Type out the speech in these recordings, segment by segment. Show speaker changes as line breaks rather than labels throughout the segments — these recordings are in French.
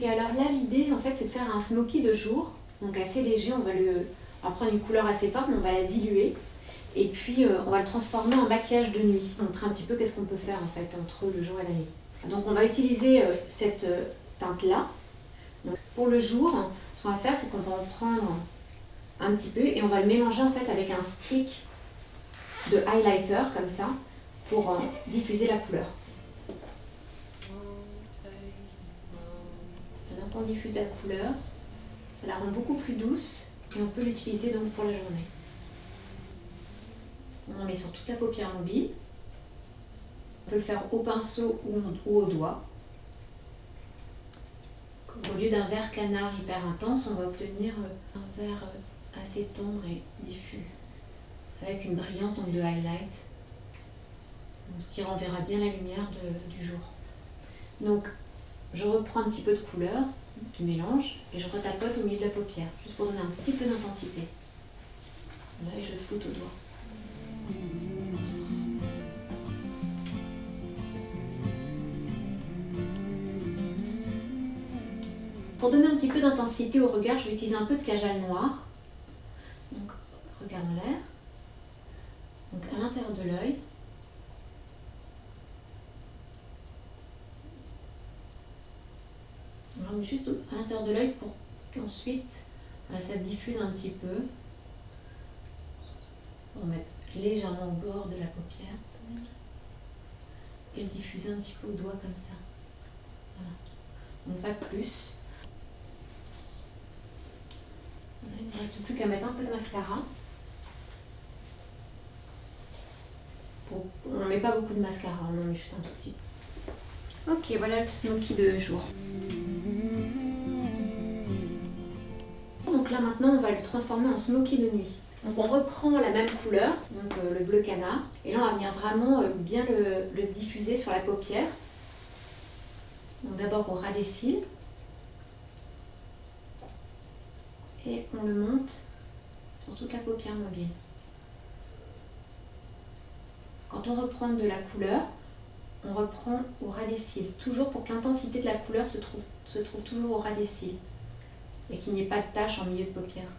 Ok, alors là l'idée en fait c'est de faire un smoky de jour, donc assez léger, on va prendre une couleur assez forte mais on va la diluer et puis on va le transformer en maquillage de nuit, montrer un petit peu qu'est-ce qu'on peut faire en fait entre le jour et la nuit. Donc on va utiliser cette teinte là. Donc, pour le jour, ce qu'on va faire c'est qu'on va en prendre un petit peu et on va le mélanger en fait avec un stick de highlighter comme ça pour diffuser la couleur. Donc on diffuse la couleur, ça la rend beaucoup plus douce et on peut l'utiliser donc pour la journée. On en met sur toute la paupière mobile. On peut le faire au pinceau ou au doigt. Au lieu d'un vert canard hyper intense, on va obtenir un vert assez tendre et diffus, avec une brillance donc, de highlight, ce qui renverra bien la lumière du jour. Donc je reprends un petit peu de couleur du mélange et je retapote au milieu de la paupière, juste pour donner un petit peu d'intensité. Là, et je floute au doigt. Pour donner un petit peu d'intensité au regard, je vais utiliser un peu de kajal noir. Donc, regard en l'air. Donc, à l'intérieur de l'œil. On met juste à l'intérieur de l'œil pour qu'ensuite ça se diffuse un petit peu. On va mettre légèrement au bord de la paupière et le diffuser un petit peu au doigt comme ça. Voilà. Donc pas plus. Il ne reste plus qu'à mettre un peu de mascara. On ne met pas beaucoup de mascara, on en met juste un tout petit. Ok, voilà le smoky de jour. Donc là maintenant on va le transformer en smoky de nuit. Donc on reprend la même couleur, donc le bleu canard, et là on va venir vraiment bien le diffuser sur la paupière. Donc d'abord au ras des cils, et on le monte sur toute la paupière mobile. Quand on reprend de la couleur, on reprend au ras des cils, toujours pour que l'intensité de la couleur se trouve toujours au ras des cils et qu'il n'y ait pas de tache en milieu de paupière.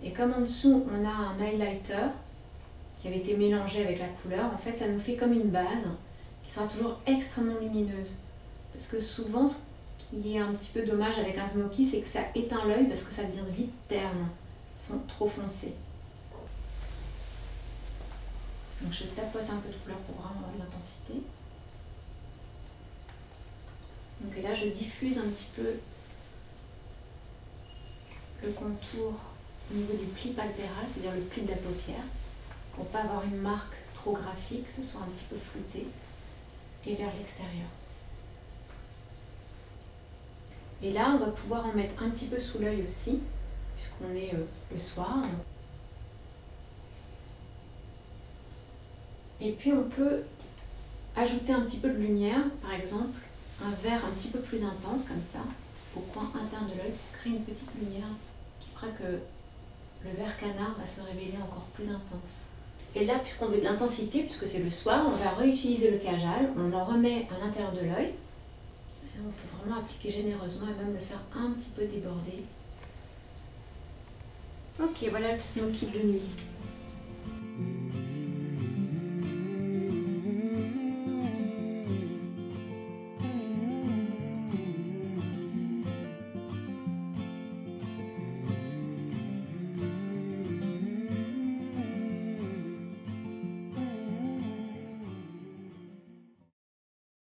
Et comme en dessous on a un highlighter qui avait été mélangé avec la couleur, en fait ça nous fait comme une base qui sera toujours extrêmement lumineuse. Parce que souvent ce qui est un petit peu dommage avec un smoky, c'est que ça éteint l'œil parce que ça devient vite terne, trop foncé. Donc je tapote un peu de couleur pour vraiment avoir de l'intensité. Donc là je diffuse un petit peu le contour au niveau du pli palpéral, c'est-à-dire le pli de la paupière, pour ne pas avoir une marque trop graphique, que ce soit un petit peu flouté, et vers l'extérieur. Et là, on va pouvoir en mettre un petit peu sous l'œil aussi, puisqu'on est le soir. Et puis on peut ajouter un petit peu de lumière, par exemple, un vert un petit peu plus intense, comme ça, au coin interne de l'œil, pour créer une petite lumière qui fera que le vert canard va se révéler encore plus intense. Et là, puisqu'on veut de l'intensité, puisque c'est le soir, on va réutiliser le kajal, on en remet à l'intérieur de l'œil. On peut vraiment appliquer généreusement et même le faire un petit peu déborder. Ok, voilà le smoky de nuit.